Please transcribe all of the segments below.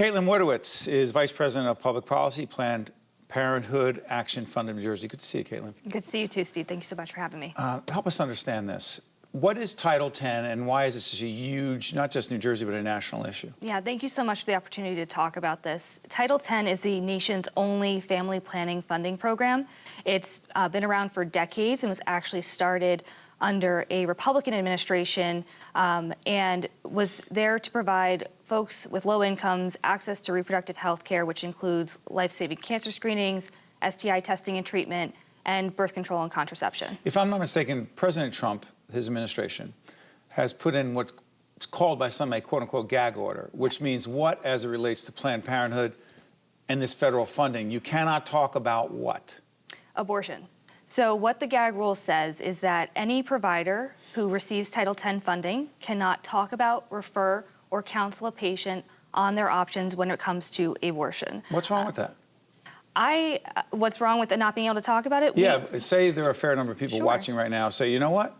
Kaitlyn Wojtowicz is Vice President of Public Policy, Planned Parenthood Action Fund of New Jersey. Good to see you, Kaitlyn. Good to see you too, Steve. Thank you so much for having me. Help us understand this. What is Title X and why is this such a huge, not just New Jersey, but a national issue? Yeah, thank you so much for the opportunity to talk about this. Title X is the nation's only family planning funding program. It's been around for decades and was actually started under a Republican administration and was there to provide folks with low incomes access to reproductive health care, which includes life-saving cancer screenings, STI testing and treatment, and birth control and contraception. If I'm not mistaken, President Trump, his administration, has put in what's called by some a quote-unquote gag order, which Yes. means what as it relates to Planned Parenthood and this federal funding? You cannot talk about what? Abortion. So what the gag rule says is that any provider who receives Title X funding cannot talk about, refer, or counsel a patient on their options when it comes to abortion. What's wrong with that? What's wrong with it not being able to talk about it? Yeah, say there are a fair number of people Sure. watching right now say, you know what?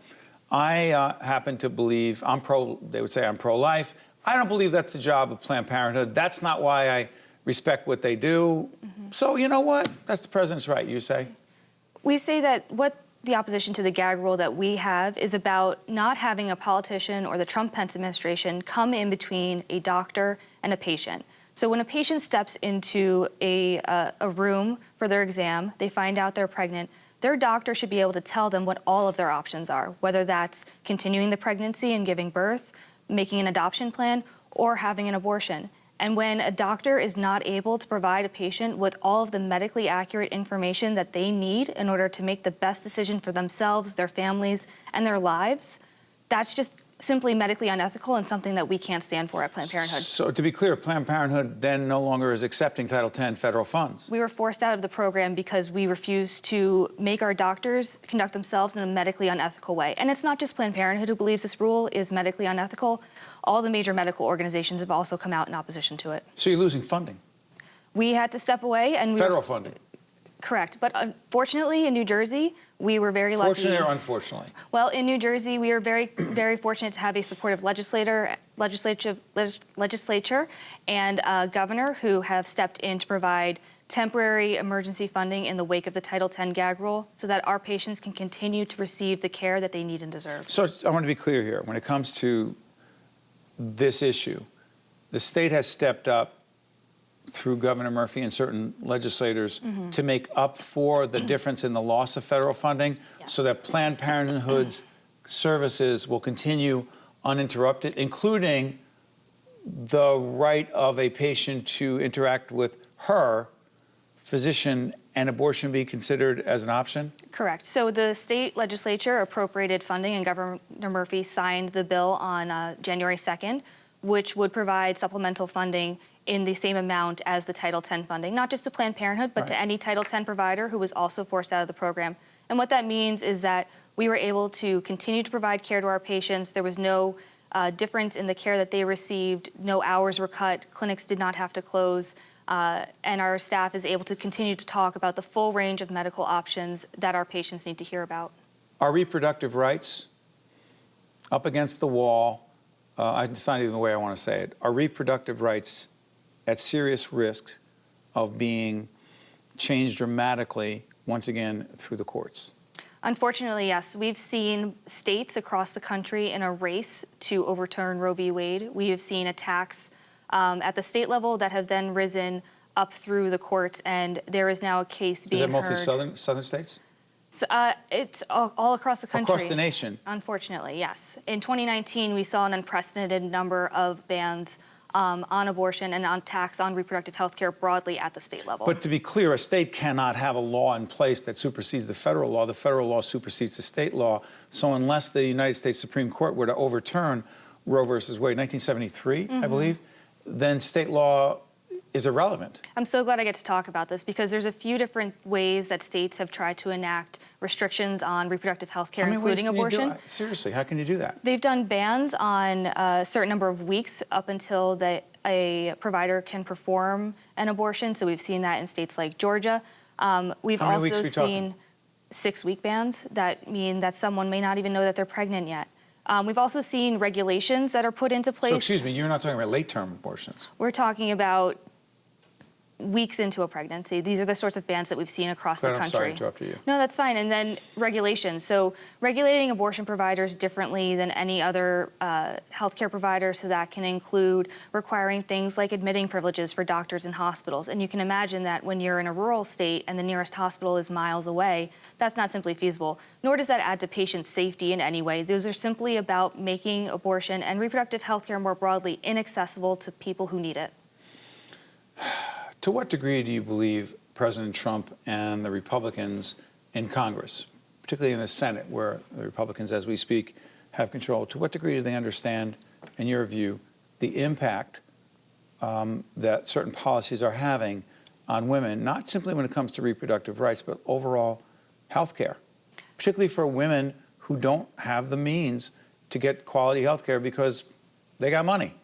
I happen to believe they would say I'm pro-life. I don't believe that's the job of Planned Parenthood. That's not why I respect what they do. So you know what? That's the president's right, you say? We say that what the opposition to the gag rule that we have is about not having a politician or the Trump-Pence administration come in between a doctor and a patient. So when a patient steps into a room for their exam, they find out they're pregnant, their doctor should be able to tell them what all of their options are, whether that's continuing the pregnancy and giving birth, making an adoption plan, or having an abortion. And when a doctor is not able to provide a patient with all of the medically accurate information that they need in order to make the best decision for themselves, their families, and their lives, that's just simply medically unethical and something that we can't stand for at Planned Parenthood. So to be clear, Planned Parenthood then no longer is accepting Title X federal funds. We were forced out of the program because we refused to make our doctors conduct themselves in a medically unethical way. And it's not just Planned Parenthood who believes this rule is medically unethical. All the major medical organizations have also come out in opposition to it. So you're losing funding. We had to step away and Federal funding. Correct. But unfortunately, in New Jersey, we were very lucky. Fortunately or unfortunately? Well, in New Jersey, we are very, very fortunate to have a supportive legislature and a governor who have stepped in to provide temporary emergency funding in the wake of the Title X gag rule so that our patients can continue to receive the care that they need and deserve. So I want to be clear here. When it comes to this issue, the state has stepped up through Governor Murphy and certain legislators to make up for the difference in the loss of federal funding so that Planned Parenthood's services will continue uninterrupted, including the right of a patient to interact with her physician and abortion be considered as an option? Correct. So the state legislature appropriated funding and Governor Murphy signed the bill on January 2nd, which would provide supplemental funding in the same amount as the Title X funding, not just to Planned Parenthood, but to any Title X provider who was also forced out of the program. And what that means is that we were able to continue to provide care to our patients. There was no difference in the care that they received. No hours were cut. Clinics did not have to close. And our staff is able to continue to talk about the full range of medical options that our patients need to hear about. Are reproductive rights up against the wall? It's not even the way I want to say it. Are reproductive rights at serious risk of being changed dramatically, once again, through the courts? Unfortunately, yes. We've seen states across the country in a race to overturn Roe v. Wade. We have seen attacks at the state level that have then risen up through the courts, and there is now a case being heard. Is it mostly southern states? So, it's all across the country. Across the nation? Unfortunately, yes. In 2019, we saw an unprecedented number of bans on abortion and on attacks on reproductive health care broadly at the state level. But to be clear, a state cannot have a law in place that supersedes the federal law supersedes the state law. So unless the United States Supreme Court were to overturn Roe versus Wade, 1973, I believe, then state law is irrelevant. I'm so glad I get to talk about this because there's a few different ways that states have tried to enact restrictions on reproductive health care, including abortion. Seriously, how can you do that? They've done bans on a certain number of weeks up until a provider can perform an abortion. So we've seen that in states like Georgia. We've also seen 6-week bans that mean that someone may not even know that they're pregnant yet. We've also seen regulations that are put into place. So excuse me, you're not talking about late-term abortions. We're talking about weeks into a pregnancy. These are the sorts of bans that we've seen across the country. I'm sorry I interrupted you. No, that's fine. And then regulations. So regulating abortion providers differently than any other healthcare provider. So that can include requiring things like admitting privileges for doctors in hospitals. And you can imagine that when you're in a rural state and the nearest hospital is miles away, that's not simply feasible, nor does that add to patient safety in any way. Those are simply about making abortion and reproductive healthcare more broadly inaccessible to people who need it. To what degree do you believe President Trump and the Republicans in Congress, particularly in the Senate, where the Republicans, as we speak, have control, to what degree do they understand, in your view, the impact that certain policies are having on women, not simply when it comes to reproductive rights, but overall health care, particularly for women who don't have the means to get quality health care because they got money?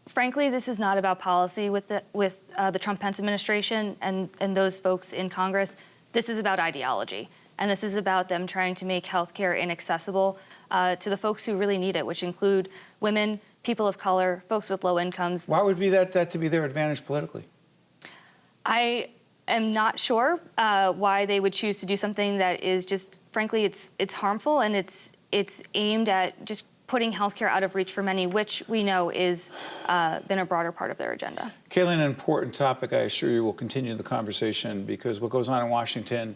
Frankly, this is not about policy with the Trump-Pence administration and those folks in Congress. This is about ideology, and this is about them trying to make healthcare inaccessible to the folks who really need it, which include women, people of color, folks with low incomes. Why would be that to be their advantage politically? I am not sure why they would choose to do something that is just, frankly, it's harmful, and it's aimed at just putting healthcare out of reach for many, which we know is been a broader part of their agenda. Kaitlyn, an important topic. I assure you we'll continue the conversation because what goes on in Washington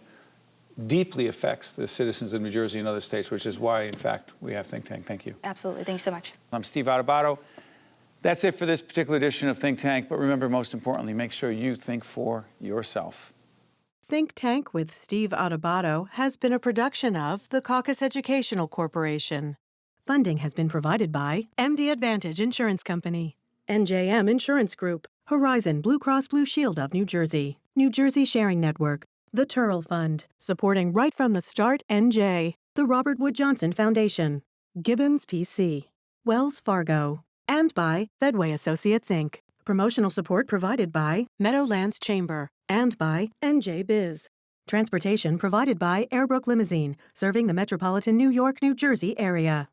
deeply affects the citizens of New Jersey and other states, which is why, in fact, we have Think Tank. Thank you. Absolutely. Thanks so much. I'm Steve Adubato. That's it for this particular edition of Think Tank. But remember, most importantly, make sure you think for yourself. Think Tank with Steve Adubato has been a production of the Caucus Educational Corporation. Funding has been provided by MD Advantage Insurance Company, NJM Insurance Group, Horizon Blue Cross Blue Shield of New Jersey, New Jersey Sharing Network, the Turl Fund, supporting Right from the Start NJ, the Robert Wood Johnson Foundation, Gibbons PC, Wells Fargo, and by Fedway Associates, Inc. Promotional support provided by Meadowlands Chamber and by NJ Biz. Transportation provided by Airbrook Limousine, serving the metropolitan New York, New Jersey area.